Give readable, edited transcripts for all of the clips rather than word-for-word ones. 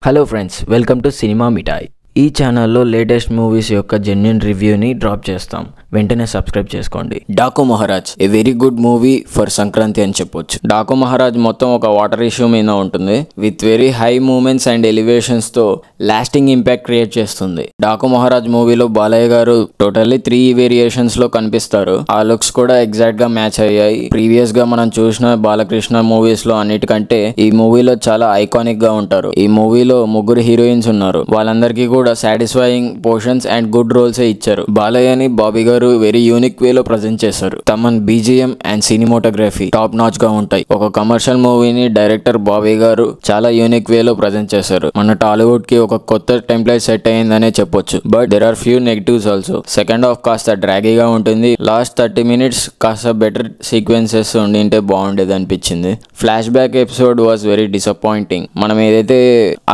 Hello friends, welcome to cinema Mithai. ఈ ఛానల్లో latest movies యొక్క జెన్యూన్ రివ్యూని డ్రాప్ చేస్తాం. వెంటనే సబ్స్క్రైబ్ చేసుకోండి. Daaku Maharaaj a very good movie for Sankranti అని చెప్పొచ్చు. డాకు మహారాజ్ మొత్తం ఒక వాటర్ ఇష్యూ మీద ఉంటుంది. With very high moments and elevations తో లాస్టింగ్ ఇంపాక్ట్ క్రియేట్ చేస్తుంది. డాకు మహారాజ్ మూవీలో బాలయ్య గారు టోటల్లీ 3 వేరియేషన్స్ లో కనిపిస్తారు. ఆ లుక్స్ కూడా ఎగ్జాక్ట్ గా మ్యాచ్ అయ్యాయి. ప్రీవియస్ గా మనం చూసిన బాలకృష్ణ మూవీస్ లో అన్నిటికంటే ఈ మూవీలో చాలా ఐకానిక్ గా ఉంటారు. ఈ మూవీలో 3 హీరోయిన్స్ ఉన్నారు. వాళ్ళందరికీ కూడా satisfying portions and good roles ఇచ్చారు. బాలయ్యని బాబీ గారు వెరీ యూనిక్ వే లో ప్రజెంట్ చేశారు. Thaman BGM and cinematography top notch గా ఉంటాయి. ఒక కమర్షియల్ మూవీని డైరెక్టర్ బాబీ గారు చాలా యూనిక్ వే లో ప్రజెంట్ చేశారు. మన టాలీవుడ్ కి ఒక కొత్త టెంప్లెట్ సెట్ అయిందనే చెప్పొచ్చు. But there are few negatives also. Second half కాస్త డ్రాగీగా ఉంటుంది. లాస్ట్ 30 minutes కాస్త బెటర్ సీక్వెన్సెస్ ఉండింటే బాగుండేది అనిపించింది. Flashback episode was very disappointing. మనం ఏదైతే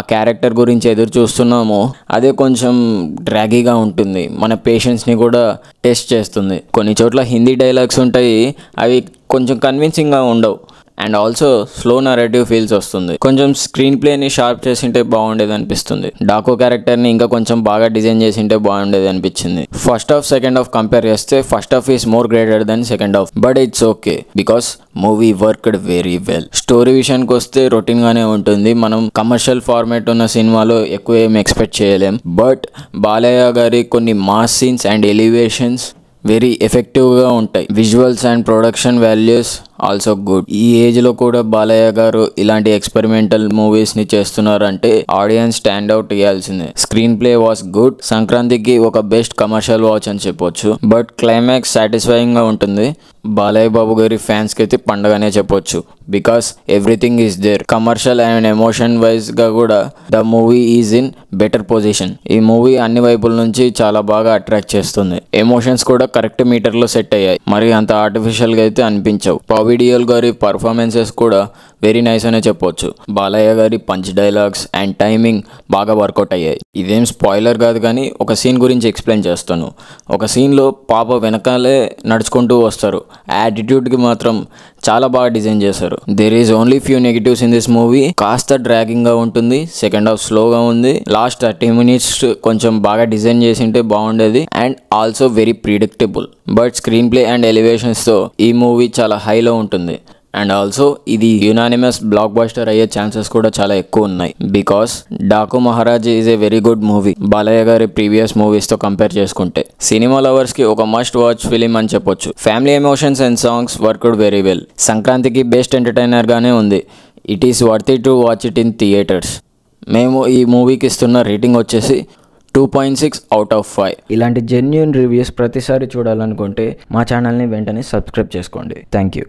ఆ క్యారెక్టర్ గురించి ఎదురు చూస్తున్నామో అదే కొంచెం డ్రాగీగా ఉంటుంది. మన పేషెన్స్ ని కూడా టెస్ట్ చేస్తుంది. కొన్ని చోట్ల హిందీ డైలాగ్స్ ఉంటాయి, అవి కొంచెం కన్విన్సింగ్ గా ఉండవు. And also slow narrative feels వస్తుంది. కొంచెం స్క్రీన్ ప్లేని షార్ప్ చేసింటే బాగుండేది అనిపిస్తుంది. డాకో క్యారెక్టర్ని ఇంకా కొంచెం బాగా డిజైన్ చేసింటే బాగుండేది అనిపించింది. First half second half compare చేస్తే first half is more greater than second half. But it's okay because movie worked very well. Story విషయానికి వస్తే రొటీన్ గానే ఉంటుంది. మనం కమర్షియల్ ఫార్మాట్ ఉన్న సినిమాలో ఎక్కువ ఏం ఎక్స్పెక్ట్ చేయలేం. బట్ బాలయ్య గారి కొన్ని mass scenes and elevations very ఎఫెక్టివ్గా ఉంటాయి. Visuals and production values also good. ఈ ఏజ్ లో కూడా బాలయ్య గారు ఇలాంటి ఎక్స్పెరిమెంటల్ మూవీస్ ని చేస్తున్నారంటే ఆడియన్స్ స్టాండ్ అవుట్ ఇవ్వాల్సిందే. Screen play was good. సంక్రాంతికి ఒక బెస్ట్ కమర్షియల్ వాచ్ అని చెప్పొచ్చు. బట్ క్లైమాక్స్ సాటిస్ఫైయింగ్ గా ఉంటుంది. బాలయ్య బాబు గారి ఫ్యాన్స్ కి అయితే పండగనే చెప్పొచ్చు. Because everything is there. Commercial and emotion wise గా కూడా the movie is in better position. ఈ మూవీ అన్ని వైపుల నుంచి చాలా బాగా అట్రాక్ట్ చేస్తుంది. ఎమోషన్స్ కూడా కరెక్ట్ మీటర్ లో సెట్ అయ్యాయి. మరి అంత ఆర్టిఫిషియల్ గా అయితే అనిపించవు. పవిడియల్ గారి పర్ఫార్మెన్సెస్ కూడా వెరీ నైస్ అనే చెప్పొచ్చు. బాలయ్య గారి పంచ్ డైలాగ్స్ అండ్ టైమింగ్ బాగా వర్కౌట్ అయ్యాయి. ఇదేం స్పాయిలర్ కాదు, కానీ ఒక సీన్ గురించి ఎక్స్ప్లెయిన్ చేస్తాను. ఒక సీన్లో పాప వెనకాలే నడుచుకుంటూ వస్తారు. ఆ యాటిట్యూడ్కి మాత్రం చాలా బాగా డిజైన్ చేశారు. There is only few negatives in this movie. కాస్త డ్రాగింగ్గా ఉంటుంది. సెకండ్ హాఫ్ స్లోగా ఉంది. లాస్ట్ 30 minutes కొంచెం బాగా డిజైన్ చేసింటే బాగుండేది. And also very predictable. But screen play and ఎలివేషన్స్తో ఈ మూవీ చాలా హైలో ఉంటుంది. అండ్ ఆల్సో ఇది యునానిమస్ బ్లాక్ బస్టర్ అయ్యే ఛాన్సెస్ కూడా చాలా ఎక్కువ ఉన్నాయి. Because Daaku Maharaaj is a very good movie. Balayya గారి ప్రీవియస్ మూవీస్ తో కంపేర్ చేసుకుంటే సినిమా లవర్స్ కి ఒక మస్ట్ వాచ్ ఫిలిం అని చెప్పొచ్చు. Family emotions and songs worked very well. సంక్రాంతికి బెస్ట్ ఎంటర్టైనర్ గానే ఉంది. It is worthy to watch it in theatres. మేము ఈ మూవీకి ఇస్తున్న రేటింగ్ వచ్చేసి 2.6 out of 5. ఇలాంటి జెన్యూన్ రివ్యూస్ ప్రతిసారి చూడాలనుకుంటే మా ఛానల్ని వెంటనే సబ్స్క్రైబ్ చేసుకోండి. Thank you.